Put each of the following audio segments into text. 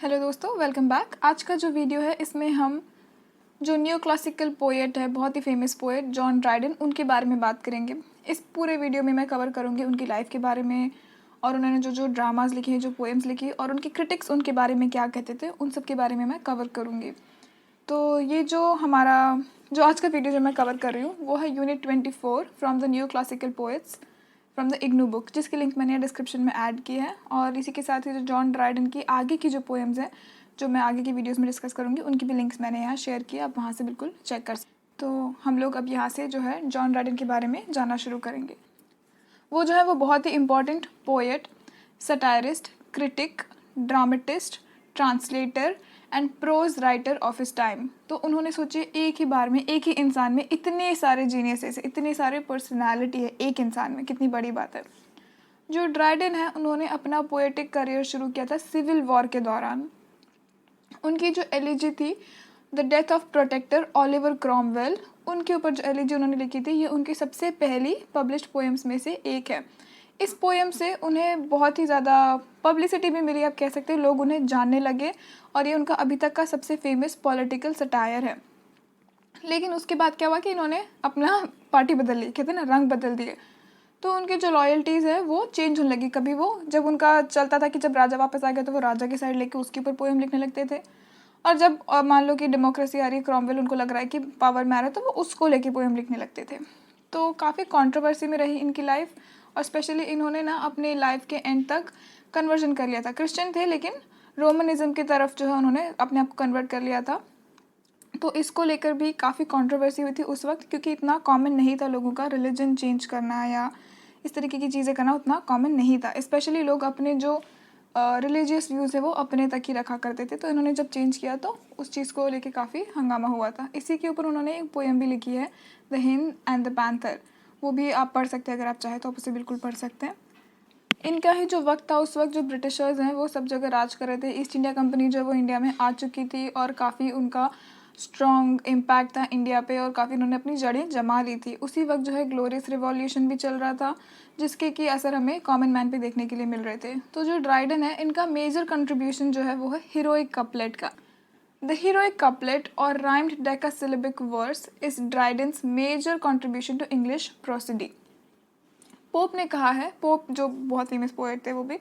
Hello दोस्तों, welcome back. आज का जो वीडियो है इसमें हम जो न्यू क्लासिकल पोएट है, बहुत ही फेमस पोएट जॉन ड्राइडन, उनके बारे में बात करेंगे। इस पूरे वीडियो में मैं कवर करूँगी उनकी लाइफ के बारे में और उन्होंने जो जो ड्रामाज लिखे हैं, जो पोएम्स लिखी और उनकी क्रिटिक्स उनके बारे में क्या कहते थे, उन सब के बारे में मैं कवर करूँगी। तो ये जो आज का वीडियो जो मैं कवर कर रही हूँ वो है unit 24 from the new classical poets from the IGNOU book, जिसकी लिंक मैंने डिस्क्रिप्शन में ऐड की है। और इसी के साथ ही जो जॉन ड्राइडन की आगे की जो पोएम्स हैं जो मैं आगे की वीडियोस में डिस्कस करूँगी, उनकी भी लिंक्स मैंने यहाँ शेयर की, आप वहाँ से बिल्कुल चेक कर सकते। तो हम लोग अब यहाँ से जो है जॉन ड्राइडन के बारे में जानना शुरू करेंगे। वो जो है वो बहुत ही important poet, satirist, critic, dramatist, translator and prose writer of his time. तो उन्होंने सोचे एक ही बार में, एक ही इंसान में इतने सारे जीनियसेस, इतने सारे पर्सनालिटी है एक इंसान में, कितनी बड़ी बात है। जो ड्राइडन है उन्होंने अपना पोएटिक करियर शुरू किया था सिविल वॉर के दौरान। उनकी जो एलिजी थी the death of protector Oliver Cromwell, उनके ऊपर जो एलिजी उन्होंने लिखी थी ये उनकी सबसे पहली पब्लिश्ड पोएम्स में से एक है। इस पोएम से उन्हें बहुत ही ज़्यादा पब्लिसिटी भी मिली, आप कह सकते हैं, लोग उन्हें जानने लगे और ये उनका अभी तक का सबसे फेमस पॉलिटिकल सटायर है। लेकिन उसके बाद क्या हुआ कि इन्होंने अपना पार्टी बदल ली, कहते हैं ना, रंग बदल दिए। तो उनकी जो लॉयल्टीज़ है वो चेंज होने लगी। कभी वो जब उनका चलता था कि जब राजा वापस आ गया तो वो राजा की साइड लेके उसके ऊपर पोएम लिखने लगते थे, और जब मान लो कि डेमोक्रेसी आ रही है, क्रॉमवेल उनको लग रहा है कि पावर में आ रहा है, तो वो उसको लेके पोएम लिखने लगते थे। तो काफ़ी कंट्रोवर्सी में रही इनकी लाइफ, और स्पेशली इन्होंने ना अपने लाइफ के एंड तक कन्वर्जन कर लिया था। क्रिश्चियन थे लेकिन रोमनिज़म की तरफ जो है उन्होंने अपने आप को कन्वर्ट कर लिया था। तो इसको लेकर भी काफ़ी कंट्रोवर्सी हुई थी उस वक्त, क्योंकि इतना कॉमन नहीं था लोगों का रिलीजन चेंज करना या इस तरीके की चीज़ें करना, उतना कॉमन नहीं था। स्पेशली लोग अपने जो रिलीजियस व्यूज़ है वो अपने तक ही रखा करते थे। तो इन्होंने जब चेंज किया तो उस चीज़ को लेके काफ़ी हंगामा हुआ था। इसी के ऊपर उन्होंने एक पोएम भी लिखी है, the hind and the panther. वो भी आप पढ़ सकते हैं, अगर आप चाहें तो आप उसे बिल्कुल पढ़ सकते हैं। इनका ही जो वक्त था, उस वक्त जो ब्रिटिशर्स हैं वो सब जगह राज कर रहे थे। ईस्ट इंडिया कंपनी जो है वो इंडिया में आ चुकी थी और काफ़ी उनका स्ट्रॉन्ग इम्पैक्ट था इंडिया पे, और काफ़ी उन्होंने अपनी जड़ें जमा ली थी। उसी वक्त जो है ग्लोरियस रिवॉल्यूशन भी चल रहा था, जिसके की असर हमें कॉमन मैन पे देखने के लिए मिल रहे थे। तो जो ड्राइडन है, इनका मेजर कंट्रीब्यूशन जो है वो है हीरोइक कपलेट का। द हीरोइक कपलेट और rhymed decasyllabic verse is Dryden's major contribution to English prosody. Pope ने कहा है, पोप जो बहुत फेमस पोएट थे वो भी,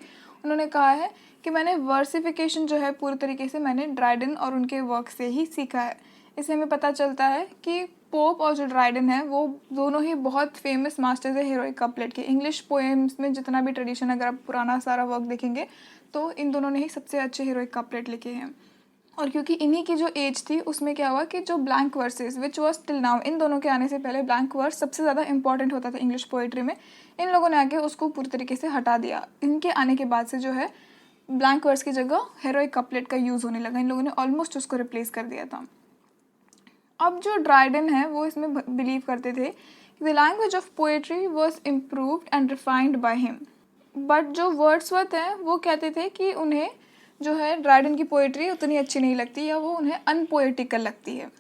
उन्होंने कहा है कि मैंने वर्सिफिकेशन जो है पूरी तरीके से मैंने ड्राइडन और उनके वर्क से ही सीखा है। इससे हमें पता चलता है कि पोप और जो ड्राइडन है वो दोनों ही बहुत फेमस मास्टर्स है हीरोइक कपलेट के। इंग्लिश पोएम्स में जितना भी ट्रेडिशन, अगर आप पुराना सारा वर्क देखेंगे तो इन दोनों ने ही सबसे अच्छे हीरोइक कपलेट लिखे हैं। और क्योंकि इन्हीं की जो एज थी उसमें क्या हुआ कि जो blank verses which was till now, इन दोनों के आने से पहले ब्लैंक वर्स सबसे ज़्यादा इंपॉर्टेंट होता था इंग्लिश पोइट्री में, इन लोगों ने आके उसको पूरी तरीके से हटा दिया। इनके आने के बाद से जो है ब्लैंक वर्स की जगह हेरोइक कपलेट का यूज़ होने लगा। इन लोगों ने ऑलमोस्ट उसको रिप्लेस कर दिया था। अब जो ड्राइडन है वो इसमें बिलीव करते थे कि the language of poetry was improved and refined by him. But जो वर्ड्सवर्थ हैं वो कहते थे कि उन्हें जो है ड्राइडन की पोएट्री उतनी अच्छी नहीं लगती, या वो उन्हें अनपोएटिकल लगती है,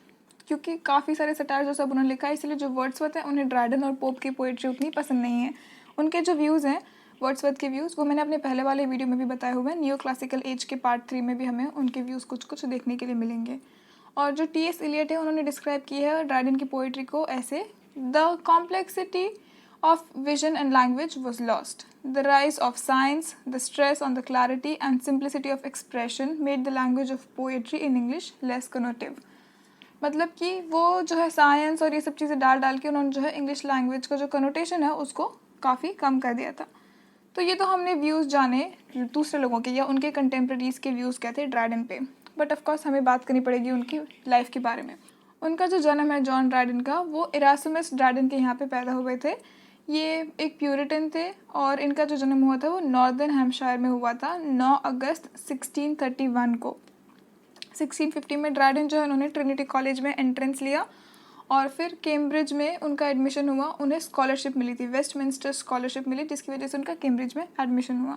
क्योंकि काफ़ी सारे सटायर जो सब उन्होंने लिखा है, इसलिए जो वर्ड्सवर्थ है उन्हें ड्राइडन और पोप की पोएट्री उतनी पसंद नहीं है। उनके जो व्यूज़ हैं, वर्ड्सवर्थ के व्यूज़, वो मैंने अपने पहले वाले वीडियो में भी बताए हुए हैं। न्यू क्लासिकल एज के पार्ट 3 में भी हमें उनके व्यूज़ कुछ कुछ देखने के लिए मिलेंगे। और जो टी.एस. इलियट है उन्होंने डिस्क्राइब की है ड्राइडन की पोएट्री को ऐसे: the complexity of vision and language was lost. The rise of science, the stress on the clarity and simplicity of expression made the language of poetry in English less connotative. मतलब कि वो जो है science और ये सब चीज़ें डाल डाल के उन्होंने जो है इंग्लिश लैंग्वेज का जो कनोटेशन है उसको काफ़ी कम कर दिया था। तो ये तो हमने व्यूज़ जाने दूसरे लोगों के या उनके कंटेम्प्रेरीज के व्यूज़ क्या थे ड्राइडन पे, बट ऑफकोर्स हमें बात करनी पड़ेगी उनकी लाइफ के बारे में। उनका जो जन्म है जॉन ड्राइडन का, वो इरासमस ड्राइडन के यहाँ पे पैदा हुए थे। ये एक प्यूरिटन थे और इनका जो जन्म हुआ था वो नॉर्दर्न हैम्पशायर में हुआ था 9 अगस्त 1631 को। 1650 में ड्राइडन जो है उन्होंने ट्रिनिटी कॉलेज में एंट्रेंस लिया और फिर कैम्ब्रिज में उनका एडमिशन हुआ। उन्हें स्कॉलरशिप मिली थी, वेस्टमिंस्टर स्कॉलरशिप मिली, जिसकी वजह से उनका कैम्ब्रिज में एडमिशन हुआ।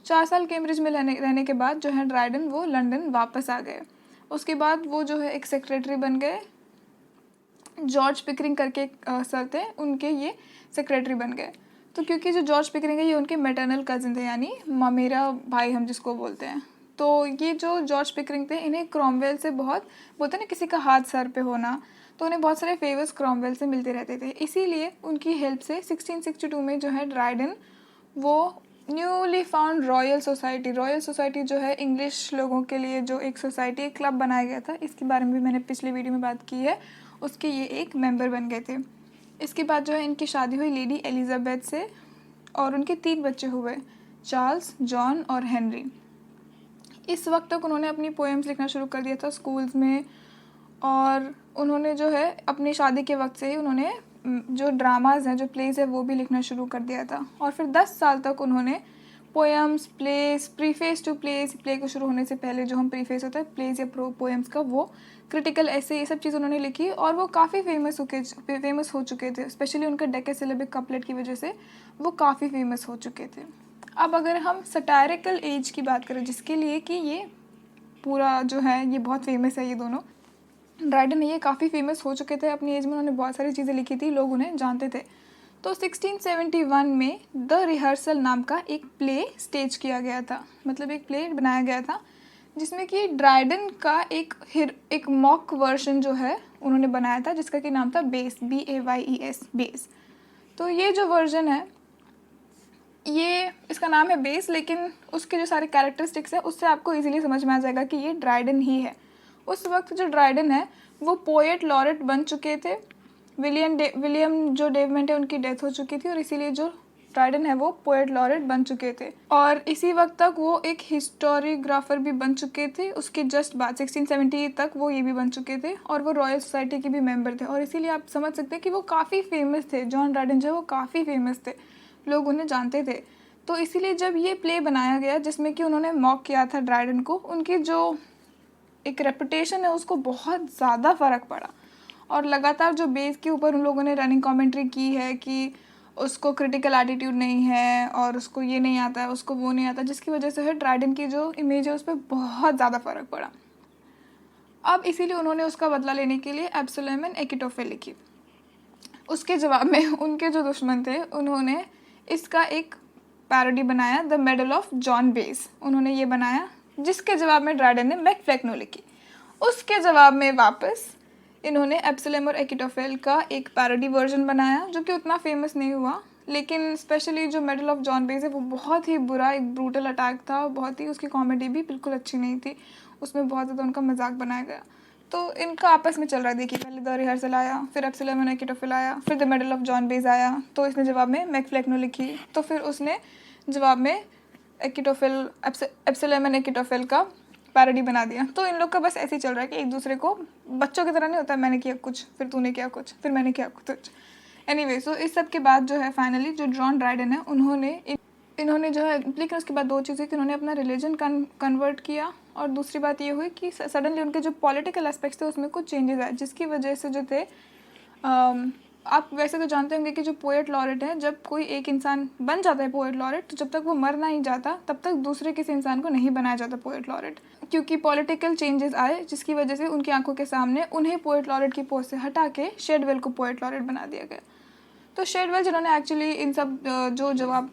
4 साल कैम्ब्रिज में रहने के बाद जो है ड्राइडन वो लंदन वापस आ गए। उसके बाद वो जो है एक सेक्रेटरी बन गए। जॉर्ज पिकरिंग करके सर थे, उनके ये सेक्रेटरी बन गए। तो क्योंकि जो जॉर्ज पिकरिंग है ये उनके मैटरनल कज़न थे, यानी ममेरा भाई हम जिसको बोलते हैं। तो ये जो जॉर्ज पिकरिंग थे, इन्हें क्रॉमवेल से बहुत, बोलते हैं ना किसी का हाथ सर पे होना, तो उन्हें बहुत सारे फेवर्स क्रॉमवेल से मिलते रहते थे। इसीलिए उनकी हेल्प से 1662 में जो है ड्राइडन वो न्यूली फाउंड रॉयल सोसाइटी जो है इंग्लिश लोगों के लिए जो एक सोसाइटी, एक क्लब बनाया गया था, इसके बारे में भी मैंने पिछले वीडियो में बात की है, उसके ये एक मेंबर बन गए थे। इसके बाद जो है इनकी शादी हुई लेडी एलिजाबेथ से और उनके 3 बच्चे हुए, चार्ल्स, जॉन और हेनरी। इस वक्त तक उन्होंने अपनी पोएम्स लिखना शुरू कर दिया था स्कूल्स में, और उन्होंने जो है अपनी शादी के वक्त से ही उन्होंने जो ड्रामाज हैं, जो प्लेज है, वो भी लिखना शुरू कर दिया था। और फिर 10 साल तक उन्होंने poems, plays, preface to plays, play को शुरू होने से पहले जो हम प्रीफेस होता है प्लेस या पोएम्स का, वो क्रिटिकल ऐसे ये सब चीज़ उन्होंने लिखी और वो काफ़ी फेमस हो चुके थे। स्पेशली उनका डेकासिलेबिक कपलेट की वजह से वो काफ़ी फेमस हो चुके थे। अब अगर हम सटायरिकल एज की बात करें, जिसके लिए कि ये पूरा जो है ये बहुत फेमस है, ये दोनों ड्राइडन ये काफ़ी फेमस हो चुके थे अपनी एज में, उन्होंने बहुत सारी चीज़ें लिखी थी, लोग उन्हें जानते थे। तो 1671 में द रिहर्सल नाम का एक प्ले स्टेज किया गया था, मतलब एक प्ले बनाया गया था जिसमें कि ड्राइडन का एक मॉक वर्जन जो है उन्होंने बनाया था, जिसका कि नाम था बेस, BAYES, बेस। तो ये जो वर्जन है, ये इसका नाम है बेस, लेकिन उसके जो सारे कैरेक्टरिस्टिक्स है उससे आपको इजीली समझ में आ जाएगा कि ये ड्राइडन ही है। उस वक्त जो ड्राइडन है वो पोएट लॉरेट बन चुके थे। विलियम जो डेवमेंट है उनकी डेथ हो चुकी थी और इसीलिए जो ड्राइडन है वो पोएट लॉरेट बन चुके थे। और इसी वक्त तक वो एक हिस्टोरियोग्राफर भी बन चुके थे। उसके जस्ट बाद 1670 तक वो ये भी बन चुके थे और वो रॉयल सोसाइटी के भी मेंबर थे। और इसीलिए आप समझ सकते हैं कि वो काफ़ी फेमस थे। जॉन ड्राइडन जो है वो काफ़ी फेमस थे, लोग उन्हें जानते थे। तो इसीलिए जब ये प्ले बनाया गया जिसमें कि उन्होंने मॉक किया था ड्राइडन को, उनकी जो एक रेपुटेशन है उसको बहुत ज़्यादा फ़र्क पड़ा। और लगातार जो बेस के ऊपर उन लोगों ने रनिंग कमेंट्री की है कि उसको क्रिटिकल एटीट्यूड नहीं है और उसको ये नहीं आता है, उसको वो नहीं आता, जिसकी वजह से है ड्राइडन की जो इमेज है उस पर बहुत ज़्यादा फ़र्क पड़ा। अब इसीलिए उन्होंने उसका बदला लेने के लिए एब्सोल्यूम एंड एकिटोफेल लिखी। उसके जवाब में उनके जो दुश्मन थे उन्होंने इसका एक पैरोडी बनाया, the medal of John base उन्होंने ये बनाया, जिसके जवाब में ड्राइडन ने मैकफ्लेक्नो लिखी। उसके जवाब में वापस इन्होंने एब्सोल्यूम और एकिटोफेल का एक पैरोडी वर्जन बनाया जो कि उतना फेमस नहीं हुआ, लेकिन स्पेशली जो मेडल ऑफ जॉन बेस है वो बहुत ही बुरा, एक ब्रूटल अटैक था, बहुत ही, उसकी कॉमेडी भी बिल्कुल अच्छी नहीं थी, उसमें बहुत ज़्यादा उनका मजाक बनाया गया। तो इनका आपस में चल रहा है, देखिए पहले द रिहर्सल आया, फिर एब्सोल्यूम एंड एकिटोफेल आया, फिर the medal of John base आया, तो इसने जवाब में मैकफ्लेक्नो लिखी, तो फिर उसने जवाब में एकिटोफेल, एब्सोल्यूम एंड एकिटोफेल का पैरोडी बना दिया। तो इन लोग का बस ऐसे ही चल रहा है कि एक दूसरे को, बच्चों की तरह नहीं होता मैंने किया कुछ फिर तूने किया कुछ फिर मैंने किया कुछ। एनीवे, सो इस सब के बाद जो है फाइनली जो जॉन ड्राइडन है इन्होंने जो है, लेकिन उसके बाद 2 चीज़ें कि उन्होंने अपना रिलीजन कन्वर्ट किया और दूसरी बात ये हुई कि सडनली उनके जो पॉलिटिकल एस्पेक्ट्स थे उसमें कुछ चेंजेस आए, जिसकी वजह से जो थे आप वैसे तो जानते होंगे कि जो पोएट लॉरेट है, जब कोई एक इंसान बन जाता है पोएट लॉरेट तो जब तक वो मर नहीं जाता तब तक दूसरे किसी इंसान को नहीं बनाया जाता पोएट लॉरेट, क्योंकि पॉलिटिकल चेंजेस आए जिसकी वजह से उनकी आंखों के सामने उन्हें पोएट लॉरेट की पोस्ट से हटा के शेडवेल को पोएट लॉरेट बना दिया गया। तो शेडवेल जिन्होंने एक्चुअली इन सब जो जवाब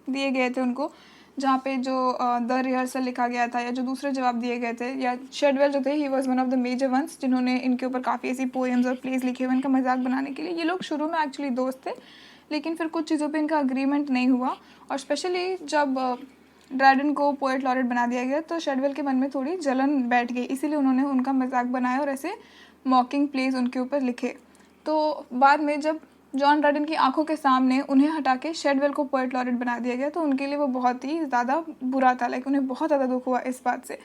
दिए गए थे उनको, जहाँ पे जो द रिहर्सल लिखा गया था या जो दूसरे जवाब दिए गए थे, या शेडवेल जो थे he was one of the major ones जिन्होंने इनके ऊपर काफ़ी ऐसी पोएम्स और प्लेस लिखे हुए इनका मजाक बनाने के लिए। ये लोग शुरू में एक्चुअली दोस्त थे, लेकिन फिर कुछ चीज़ों पे इनका अग्रीमेंट नहीं हुआ और स्पेशली जब ड्राइडन को पोएट लॉरेट बना दिया गया तो शेडवेल के मन में थोड़ी जलन बैठ गई, इसीलिए उन्होंने उनका मजाक बनाया और ऐसे मॉकिंग प्लेस उनके ऊपर लिखे। तो बाद में जब जॉन ड्राइडन की आंखों के सामने उन्हें हटा के शेडवेल को पोएट लॉरेट बना दिया गया तो उनके लिए वो बहुत ही ज़्यादा बुरा था, लाइक उन्हें बहुत ज़्यादा दुख हुआ इस बात से।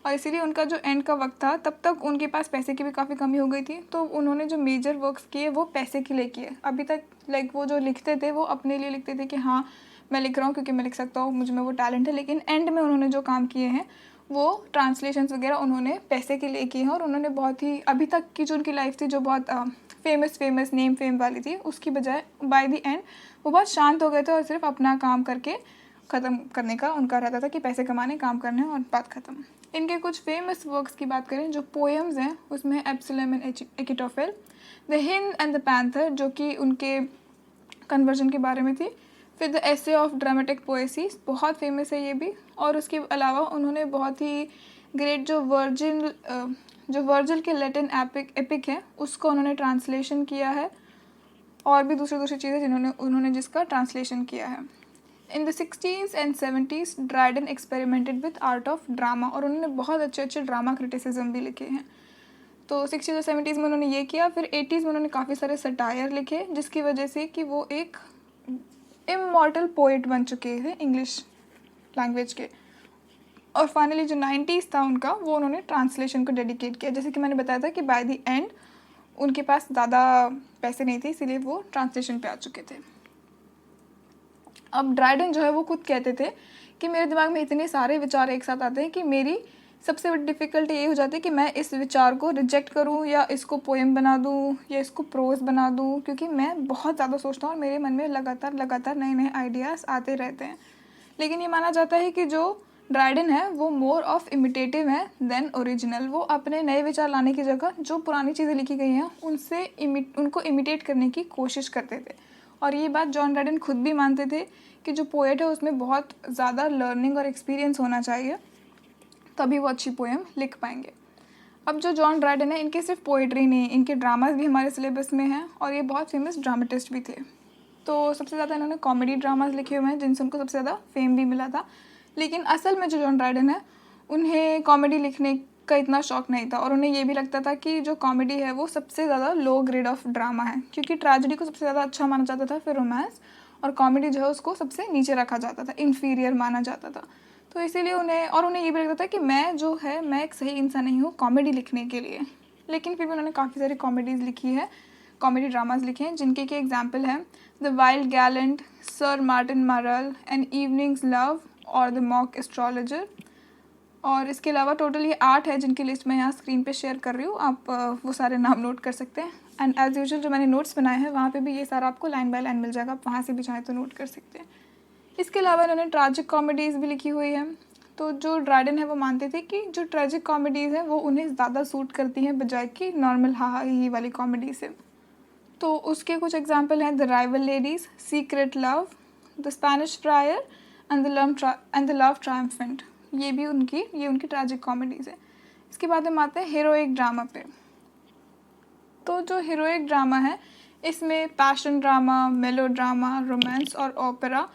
और इसीलिए उनका जो एंड का वक्त था तब तक उनके पास पैसे की भी काफ़ी कमी हो गई थी, तो उन्होंने जो मेजर वर्क्स किए वो पैसे के लिए किए। अभी तक लाइक वो जो लिखते थे वो अपने लिए लिखते थे कि हाँ मैं लिख रहा हूँ क्योंकि मैं लिख सकता हूँ, मुझ में वो टैलेंट है, लेकिन एंड में उन्होंने जो काम किए हैं वो ट्रांसलेशंस वगैरह उन्होंने पैसे के लिए किए हैं। और उन्होंने बहुत ही, अभी तक की जो उनकी लाइफ थी जो बहुत फेमस नेम फेम वाली थी, उसकी बजाय बाय द एंड वो बहुत शांत हो गए थे और सिर्फ अपना काम करके ख़त्म करने का उनका रहता था कि पैसे कमाने, काम करने और बात ख़त्म। इनके कुछ फेमस वर्क्स की बात करें जो पोएम्स हैं उसमें Absalom and Achitophel, the hind and the panther जो कि उनके कन्वर्जन के बारे में थी, फिर the essay of dramatic poesy, बहुत फेमस है ये भी। और उसके अलावा उन्होंने बहुत ही ग्रेट जो वर्जिल के लैटिन एपिक है उसको उन्होंने ट्रांसलेशन किया है, और भी दूसरी चीज़ें जिन्होंने उन्होंने जिसका ट्रांसलेशन किया है। In the 60s and 70s Dryden experimented with art of drama, और उन्होंने बहुत अच्छे ड्रामा क्रिटिसिज्म भी लिखे हैं। तो 60s और 70s में उन्होंने ये किया। फिर 80s में उन्होंने काफ़ी सारे सटायर लिखे, जिसकी वजह से कि वो एक इमॉर्टल पोइट बन चुके थे इंग्लिश लैंग्वेज के। और फाइनली जो 90s था उनका, वो उन्होंने ट्रांसलेशन को डेडिकेट किया। जैसे कि मैंने बताया था कि बाय द एंड उनके पास ज़्यादा पैसे नहीं थे, इसीलिए वो ट्रांसलेशन पे आ चुके थे। अब ड्राइडन जो है वो खुद कहते थे कि मेरे दिमाग में इतने सारे विचार एक साथ आते हैं कि मेरी सबसे बड़ी डिफ़िकल्टी ये हो जाती है कि मैं इस विचार को रिजेक्ट करूं, या इसको पोएम बना दूं, या इसको प्रोज बना दूं, क्योंकि मैं बहुत ज़्यादा सोचता हूँ और मेरे मन में लगातार नए आइडियाज़ आते रहते हैं। लेकिन ये माना जाता है कि जो ड्राइडन है वो मोर ऑफ इमिटेटिव है देन ओरिजिनल। वो अपने नए विचार लाने की जगह जो पुरानी चीज़ें लिखी गई हैं उनको इमिटेट करने की कोशिश करते थे। और ये बात जॉन ड्राइडन खुद भी मानते थे कि जो पोएट है उसमें बहुत ज़्यादा लर्निंग और एक्सपीरियंस होना चाहिए, तभी वो अच्छी पोएम लिख पाएंगे। अब जो जॉन ड्राइडन है, इनके सिर्फ पोइट्री नहीं, इनके ड्रामाज भी हमारे सिलेबस में हैं, और ये बहुत फेमस ड्रामेटिस्ट भी थे। तो सबसे ज़्यादा इन्होंने कॉमेडी ड्रामाज लिखे हुए हैं, जिनसे उनको सबसे ज़्यादा फेम भी मिला था। लेकिन असल में जो जॉन ड्राइडन है, उन्हें कॉमेडी लिखने का इतना शौक नहीं था, और उन्हें ये भी लगता था कि जो कॉमेडी है वो सबसे ज़्यादा लो ग्रेड ऑफ ड्रामा है, क्योंकि ट्रेजेडी को सबसे ज़्यादा अच्छा माना जाता था, फिर रोमांस, और कॉमेडी जो है उसको सबसे नीचे रखा जाता था, इन्फीरियर माना जाता था। तो इसीलिए उन्हें ये भी लगता था कि मैं एक सही इंसान नहीं हूँ कॉमेडी लिखने के लिए। लेकिन फिर भी उन्होंने काफ़ी सारी कॉमेडीज़ लिखी है, कॉमेडी ड्रामाज लिखे हैं, जिनके के एग्जाम्पल हैं the wild Gallant, sir Martin मारल, एन इवनिंग्स लव, और द मॉक एस्ट्रोलॉजर। और इसके अलावा टोटल ये 8 है, जिनकी लिस्ट मैं यहाँ स्क्रीन पे शेयर कर रही हूँ, आप वो सारे नाम नोट कर सकते हैं। एंड एज यूजुअल जो मैंने नोट्स बनाए हैं वहाँ पे भी ये सारा आपको लाइन बाय लाइन मिल जाएगा, आप वहाँ से भी चाहें तो नोट कर सकते हैं। इसके अलावा इन्होंने ट्रैजिक कॉमेडीज़ भी लिखी हुई हैं। तो जो ड्राइडन है वो मानते थे कि जो ट्रैजिक कॉमेडीज़ हैं वो उन्हें ज़्यादा सूट करती हैं बजाय कि नॉर्मल हा ही वाली कॉमेडी से। तो उसके कुछ एग्जाम्पल हैं the rival ladies, secret love, the Spanish fryer, and the love triumphant. ये उनकी ट्रैजिक कॉमेडीज़ है। इसके बाद हम आते हैं हीरोइक ड्रामा पे। तो जो हीरोइक ड्रामा है, इसमें पैशन ड्रामा, मेलो ड्रामा, रोमांस और ओपेरा,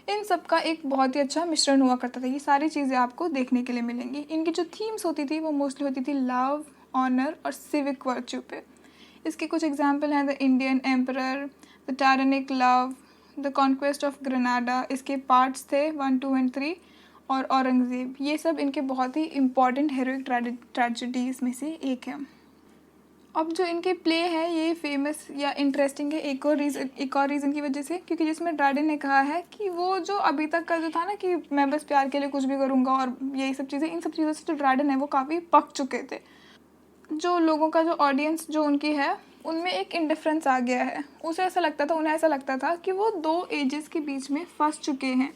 इन सब का एक बहुत ही अच्छा मिश्रण हुआ करता था। ये सारी चीज़ें आपको देखने के लिए मिलेंगी। इनकी जो थीम्स होती थी वो मोस्टली होती थी लव, ऑनर और सिविक वर्च्यू पे। इसके कुछ एग्जाम्पल हैं the Indian emperor, the tyrannic love, the conquest of Granada, इसके पार्ट्स थे 1, 2 एंड 3, और औरंगज़ेब। ये सब इनके बहुत ही इम्पॉर्टेंट हीरोइक ट्रेजेडीज़ में से एक है। अब जो इनके प्ले है ये फेमस या इंटरेस्टिंग है एक और रीज़न की वजह से, क्योंकि जिसमें ड्राइडन ने कहा है कि वो जो अभी तक का जो था ना कि मैं बस प्यार के लिए कुछ भी करूँगा और यही सब चीज़ें, इन सब चीज़ों से जो ड्राइडन है वो काफ़ी पक चुके थे। जो लोगों का जो ऑडियंस जो उनकी है उनमें एक इंडिफरेंस आ गया है। उन्हें ऐसा लगता था कि वो 2 एजेस के बीच में फंस चुके हैं,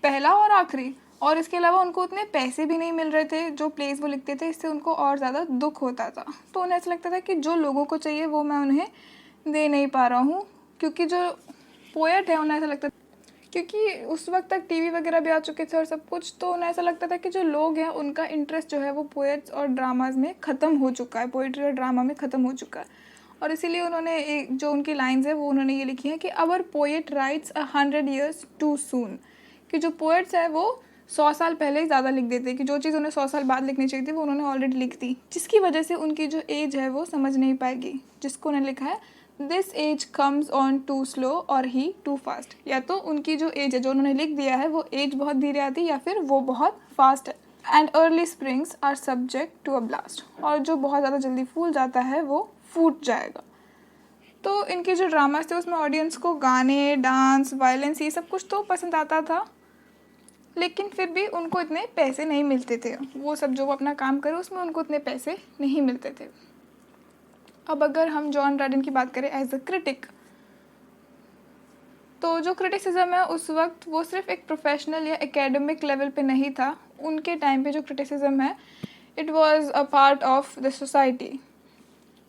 पहला और आखिरी। और इसके अलावा उनको उतने पैसे भी नहीं मिल रहे थे जो प्लेस वो लिखते थे, इससे उनको और ज़्यादा दुख होता था। तो उन्हें ऐसा लगता था कि जो लोगों को चाहिए वो मैं उन्हें दे नहीं पा रहा हूँ, क्योंकि जो पोएट है उन्हें ऐसा लगता था, क्योंकि उस वक्त तक टीवी वगैरह भी आ चुके थे और सब कुछ, तो उन्हें ऐसा लगता था कि जो लोग हैं उनका इंटरेस्ट जो है वो पोएट्स और ड्रामाज में ख़त्म हो चुका है, पोइट्री और ड्रामा में ख़त्म हो चुका है। और इसीलिए उन्होंने एक जो उनकी लाइन्स है वो उन्होंने ये लिखी है कि our poet writes 100 years too soon, कि जो पोएट्स है वो 100 साल पहले ही ज़्यादा लिख देते, कि जो चीज़ उन्हें 100 साल बाद लिखनी चाहिए थी वो उन्होंने ऑलरेडी लिख दी, जिसकी वजह से उनकी जो एज है वो समझ नहीं पाएगी। जिसको उन्हें लिखा है this age comes on too slow और ही टू फास्ट, या तो उनकी जो एज है जो उन्होंने लिख दिया है वो एज बहुत धीरे आती है या फिर वो बहुत फास्ट है। And early springs are subject to a blast, और जो बहुत ज़्यादा जल्दी फूल जाता है वो फूट जाएगा। तो इनके जो ड्रामास थे उसमें ऑडियंस को गाने, डांस, वायलेंस ये सब कुछ तो पसंद आता था, लेकिन फिर भी उनको इतने पैसे नहीं मिलते थे। वो सब जो वो अपना काम करे उसमें उनको इतने पैसे नहीं मिलते थे। अब अगर हम जॉन ड्राइडन की बात करें एज अ क्रिटिक, तो जो क्रिटिसिज्म है उस वक्त वो सिर्फ एक प्रोफेशनल या एकेडमिक लेवल पे नहीं था। उनके टाइम पे जो क्रिटिसिज्म है it was a part of the society,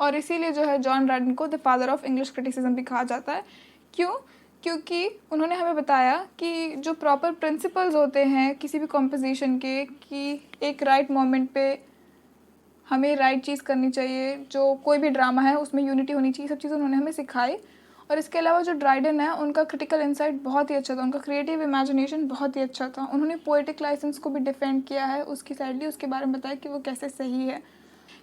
और इसीलिए जो है जॉन ड्राइडन को the father of English criticism भी कहा जाता है। क्यों? क्योंकि उन्होंने हमें बताया कि जो प्रॉपर प्रिंसिपल्स होते हैं किसी भी कॉम्पोजिशन के, कि एक राइट मोमेंट पे हमें राइट चीज़ करनी चाहिए, जो कोई भी ड्रामा है उसमें यूनिटी होनी चाहिए, सब चीज़ उन्होंने हमें सिखाई। और इसके अलावा जो ड्राइडन है उनका क्रिटिकल इंसाइट बहुत ही अच्छा था, उनका क्रिएटिव इमेजिनेशन बहुत ही अच्छा था। उन्होंने पोएटिक लाइसेंस को भी डिफेंड किया है उसकी साइडली, उसके बारे में बताया कि वो कैसे सही है।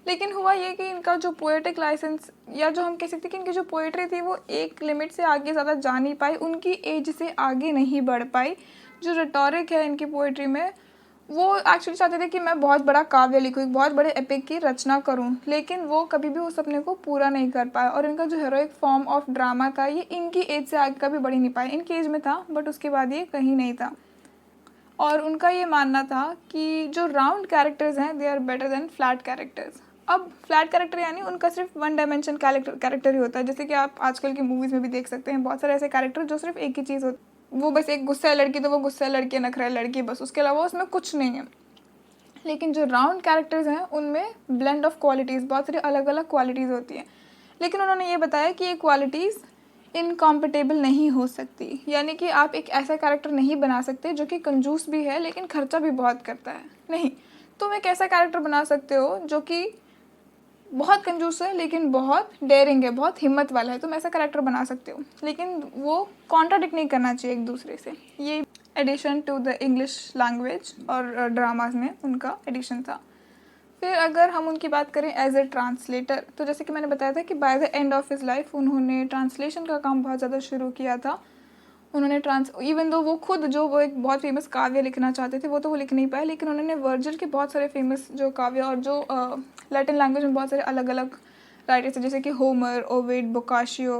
लेकिन हुआ ये कि इनका जो पोएटिक लाइसेंस, या जो हम कह सकते हैं कि इनकी जो पोएट्री थी वो एक लिमिट से आगे ज़्यादा जा नहीं पाई, उनकी एज से आगे नहीं बढ़ पाई। जो रिटोरिक है इनकी पोएट्री में, वो एक्चुअली चाहते थे कि मैं बहुत बड़ा काव्य लिखूँ, एक बहुत बड़े एपिक की रचना करूँ, लेकिन वो कभी भी उस सपने को पूरा नहीं कर पाए। और इनका जो हीरोइक फॉर्म ऑफ ड्रामा था ये इनकी एज से आगे कभी बढ़ ही नहीं पाए। इनकी एज में था बट उसके बाद ये कहीं नहीं था। और उनका ये मानना था कि जो राउंड कैरेक्टर्स हैं they are better than flat characters. अब फ्लैट कैरेक्टर यानी उनका सिर्फ वन डायमेंशन कैरेक्टर ही होता है, जैसे कि आप आजकल की मूवीज़ में भी देख सकते हैं बहुत सारे ऐसे कैरेक्टर जो सिर्फ एक ही चीज़ होती, वो बस एक गुस्सा है लड़की तो वो गुस्सा है लड़की, नखरा है लड़की, बस उसके अलावा उसमें कुछ नहीं है। लेकिन जो राउंड कैरेक्टर्स हैं उनमें ब्लेंड ऑफ क्वालिटीज़, बहुत सारी अलग अलग क्वालिटीज़ होती हैं। लेकिन उन्होंने ये बताया कि ये क्वालिटीज़ इनकॉम्पिटेबल नहीं हो सकती, यानी कि आप एक ऐसा कैरेक्टर नहीं बना सकते जो कि कंजूस भी है लेकिन खर्चा भी बहुत करता है, नहीं। तुम एक ऐसा कैरेक्टर बना सकते हो जो कि बहुत कंजूस है लेकिन बहुत डेयरिंग है, बहुत हिम्मत वाला है, तुम ऐसा कैरेक्टर बना सकते हो, लेकिन वो कॉन्ट्राडिक्ट नहीं करना चाहिए एक दूसरे से। ये addition to the English language और ड्रामाज में उनका एडिशन था। फिर अगर हम उनकी बात करें एज ए ट्रांसलेटर, तो जैसे कि मैंने बताया था कि by the end of his life उन्होंने ट्रांसलेशन का काम बहुत ज़्यादा शुरू किया था। उन्होंने इवन दो वो खुद जो वो एक बहुत फेमस काव्य लिखना चाहते थे वो तो वो लिख नहीं पाए, लेकिन उन्होंने वर्जिल के बहुत सारे फेमस जो काव्य और जो लैटिन लैंग्वेज में बहुत सारे अलग अलग राइटर्स थे जैसे कि होमर, ओविड, बोकाशियो,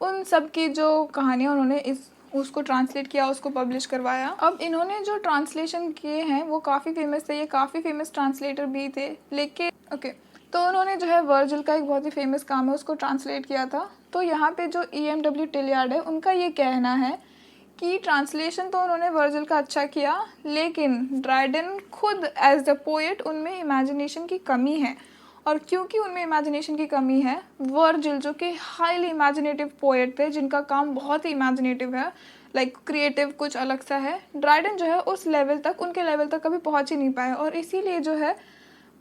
उन सब की जो कहानियाँ उन्होंने उसको ट्रांसलेट किया, उसको पब्लिश करवाया। अब इन्होंने जो ट्रांसलेशन किए हैं वो काफ़ी फेमस थे, ये काफ़ी फेमस ट्रांसलेटर भी थे। लेकिन तो उन्होंने जो है वर्जिल का एक बहुत ही फेमस काम है उसको ट्रांसलेट किया था। तो यहाँ पे जो EMW टिलियार्ड है उनका ये कहना है कि ट्रांसलेशन तो उन्होंने वर्जिल का अच्छा किया, लेकिन ड्राइडन खुद एज द पोएट उनमें इमेजिनेशन की कमी है। और क्योंकि उनमें इमेजिनेशन की कमी है, वर्जिल जो कि हाईली इमेजिनेटिव पोएट थे जिनका काम बहुत ही इमेजिनेटिव है, लाइक क्रिएटिव कुछ अलग सा है, ड्राइडन जो है उस लेवल तक, उनके लेवल तक कभी पहुंच ही नहीं पाए। और इसीलिए जो है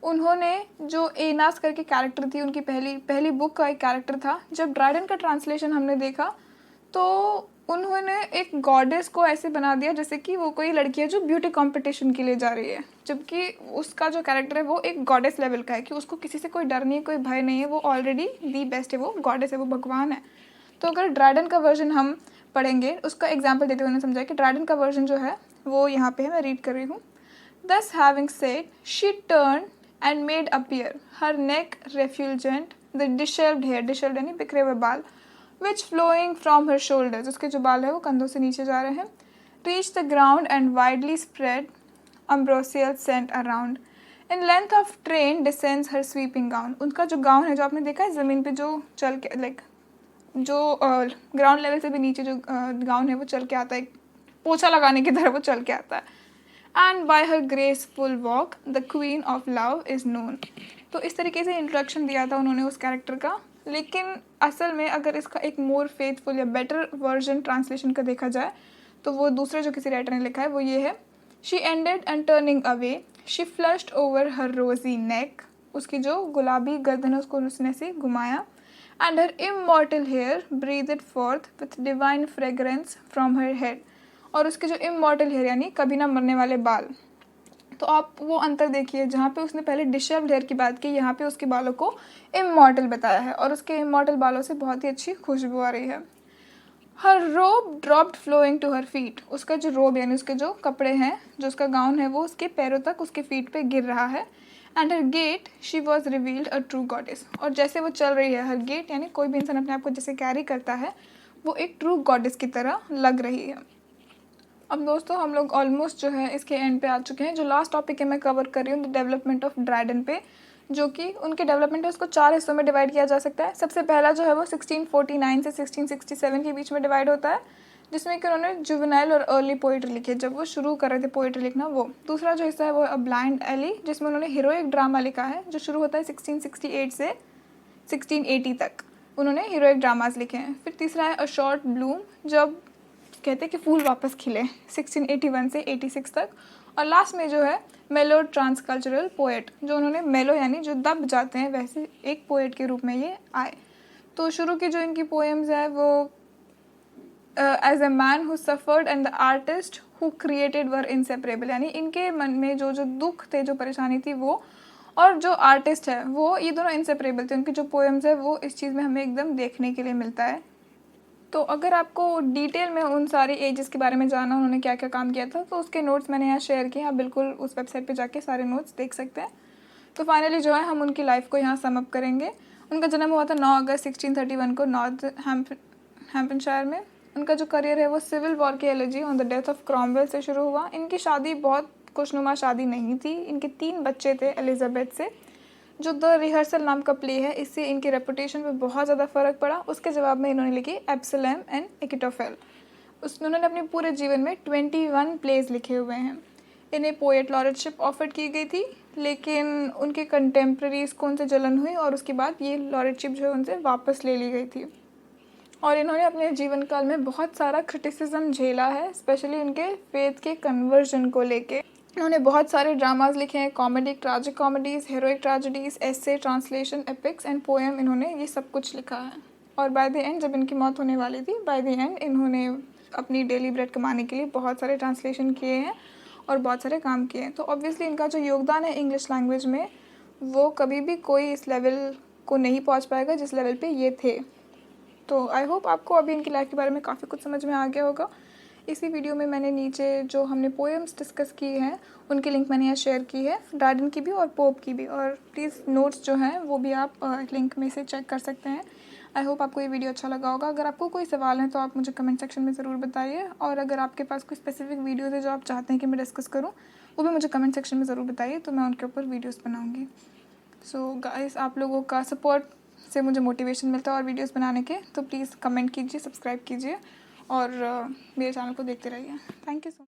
उन्होंने जो एनास करके कैरेक्टर थी, उनकी पहली बुक का एक कैरेक्टर था, जब ड्राइडन का ट्रांसलेशन हमने देखा तो उन्होंने एक गॉडेस को ऐसे बना दिया जैसे कि वो कोई लड़की है जो ब्यूटी कंपटीशन के लिए जा रही है, जबकि उसका जो कैरेक्टर है वो एक गॉडेस लेवल का है कि उसको किसी से कोई डर नहीं है, कोई भय नहीं है, वो ऑलरेडी दी बेस्ट है, वो गॉडेस है, वो भगवान है। तो अगर ड्राइडन का वर्जन हम पढ़ेंगे, उसका एग्जाम्पल देते हुए उन्होंने समझा कि ड्राइडन का वर्जन जो है वो यहाँ पे है, मैं रीड कर रही हूँ। Thus having said, she turned and made appear her neck refulgent, the dishevelled hair, dishevelled यानी बिखरे हुए बाल, which flowing from her shoulders, उसके जो बाल है वो कंधों से नीचे जा रहे हैं, reach the ground and widely spread ambrosial scent around. In length of train descends her sweeping gown. उनका जो गाउन है जो आपने देखा है ज़मीन पे जो चल के लाइक जो ग्राउंड लेवल से भी नीचे जो गाउन है वो चल के आता है, पोछा लगाने की तरह वो चल के आता है। And bye her graceful walk the queen of love is known. तो इस तरीके से इंट्रोडक्शन दिया था उन्होंने उस कैरेक्टर का। लेकिन असल में अगर इसका एक मोर फेथफुल या बेटर वर्जन ट्रांसलेशन का देखा जाए तो वो दूसरे जो किसी राइटर ने लिखा है वो ये है, she ended and turning away she flushed over हर रोजी नेक, उसकी जो गुलाबी गर्दन है उसको उसने से घुमाया, and her immortal hair breathed forth with divine fragrance from her head, और उसके जो इमॉर्टल हेयर यानी कभी ना मरने वाले बाल। तो आप वो अंतर देखिए, जहाँ पे उसने पहले डिशेव्ड हेयर की बात की, यहाँ पे उसके बालों को इमॉर्टल बताया है और उसके इमॉर्टल बालों से बहुत ही अच्छी खुशबू आ रही है। Her robe dropped flowing to her feet, उसका जो रोब यानी उसके जो कपड़े हैं, जो उसका गाउन है वो उसके पैरों तक, उसके फीट पे गिर रहा है। And her gait she was revealed a true goddess, और जैसे वो चल रही है, हर गेट यानी कोई भी इंसान अपने आप को जैसे कैरी करता है वो एक ट्रू गॉडेस की तरह लग रही है। अब दोस्तों हम लोग ऑलमोस्ट जो है इसके एंड पे आ चुके हैं। जो लास्ट टॉपिक है मैं कवर कर रही हूँ द डेवलपमेंट ऑफ ड्राइडन पे, जो कि उनके डेवलपमेंट है उसको 4 हिस्सों में डिवाइड किया जा सकता है। सबसे पहला जो है वो 1649 से 1667 के बीच में डिवाइड होता है, जिसमें कि उन्होंने जुवेनाइल और अर्ली पोइट्री लिखी है, जब वो शुरू कर रहे थे पोइट्री लिखना वो। दूसरा जो हिस्सा है वो अ ब्लाइंड एली, जिसमें उन्होंने हीरोइक ड्रामा लिखा है, जो शुरू होता है 1668 से 1680 तक उन्होंने हीरोइक ड्रामाज लिखे हैं। फिर तीसरा है अ शॉर्ट ब्लूम, जब कहते हैं कि फूल वापस खिले 1681 से 86 तक। और लास्ट में जो है मेलो ट्रांसकल्चरल पोएट, जो उन्होंने मेलो यानी जो दब जाते हैं वैसे एक पोएट के रूप में ये आए। तो शुरू की जो इनकी पोएम्स है वो as a man who suffered and the artist who created were inseparable, यानी इनके मन में जो जो दुख थे, जो परेशानी थी वो, और जो आर्टिस्ट है वो, ये दोनों इंसेपरेबल थे। उनकी जो पोएम्स है वो इस चीज़ में हमें एकदम देखने के लिए मिलता है। तो अगर आपको डिटेल में उन सारे एजेस के बारे में जानना, उन्होंने क्या क्या काम किया था, तो उसके नोट्स मैंने यहाँ शेयर किए, आप बिल्कुल उस वेबसाइट पे जाके सारे नोट्स देख सकते हैं। तो फाइनली जो है हम उनकी लाइफ को यहाँ सम अप करेंगे। उनका जन्म हुआ था 9 अगस्त 1631 को नॉर्थ हैम्पनशायर में। उनका जो करियर है वो सिविल वॉर की allergy on the death of Cromwell से शुरू हुआ। इनकी शादी बहुत खुशनुमा शादी नहीं थी। इनके 3 बच्चे थे एलिजाबेथ से। जो द रिहर्सल नाम का प्ले है, इससे इनकी रेपुटेशन पे बहुत ज़्यादा फ़र्क पड़ा। उसके जवाब में इन्होंने लिखी एब्सलम एंड एकिटोफेल। उसमें उन्होंने अपने पूरे जीवन में 21 प्लेज लिखे हुए हैं। इन्हें पोएट लॉरेटशिप ऑफर की गई थी, लेकिन उनके कंटेम्प्रेरीज को उनसे जलन हुई और उसके बाद ये लॉरेटशिप जो है उनसे वापस ले ली गई थी। और इन्होंने अपने जीवन काल में बहुत सारा क्रिटिसिज्म झेला है, स्पेशली उनके फेथ के कन्वर्जन को लेके। इन्होंने बहुत सारे ड्रामाज लिखे हैं, comedy, tragic comedies, heroic tragedies, essay, translation, epics and poem, इन्होंने ये सब कुछ लिखा है। और बाय द एंड जब इनकी मौत होने वाली थी, बाय द एंड इन्होंने अपनी डेली ब्रेड कमाने के लिए बहुत सारे ट्रांसलेशन किए हैं और बहुत सारे काम किए हैं। तो ऑब्वियसली इनका जो योगदान है इंग्लिश लैंग्वेज में, वो कभी भी कोई इस लेवल को नहीं पहुँच पाएगा जिस लेवल पर ये थे। तो आई होप आपको अभी इनकी लाइफ के बारे में काफ़ी कुछ समझ में आ गया होगा। इसी वीडियो में मैंने नीचे जो हमने पोएम्स डिस्कस की हैं उनकी लिंक मैंने यहाँ शेयर की है, ड्राइडन की भी और पोप की भी। और प्लीज़ नोट्स जो हैं वो भी आप लिंक में से चेक कर सकते हैं। आई होप आपको ये वीडियो अच्छा लगा होगा। अगर आपको कोई सवाल है तो आप मुझे कमेंट सेक्शन में ज़रूर बताइए, और अगर आपके पास कोई स्पेसिफिक वीडियोज़ है जो आप चाहते हैं कि मैं डिस्कस करूँ, वो भी मुझे कमेंट सेक्शन में ज़रूर बताइए, तो मैं उनके ऊपर वीडियोज़ बनाऊँगी। सो गाइस, आप लोगों का सपोर्ट से मुझे मोटिवेशन मिलता है और वीडियोस बनाने के, तो प्लीज़ कमेंट कीजिए, सब्सक्राइब कीजिए और मेरे चैनल को देखते रहिए। Thank you so much.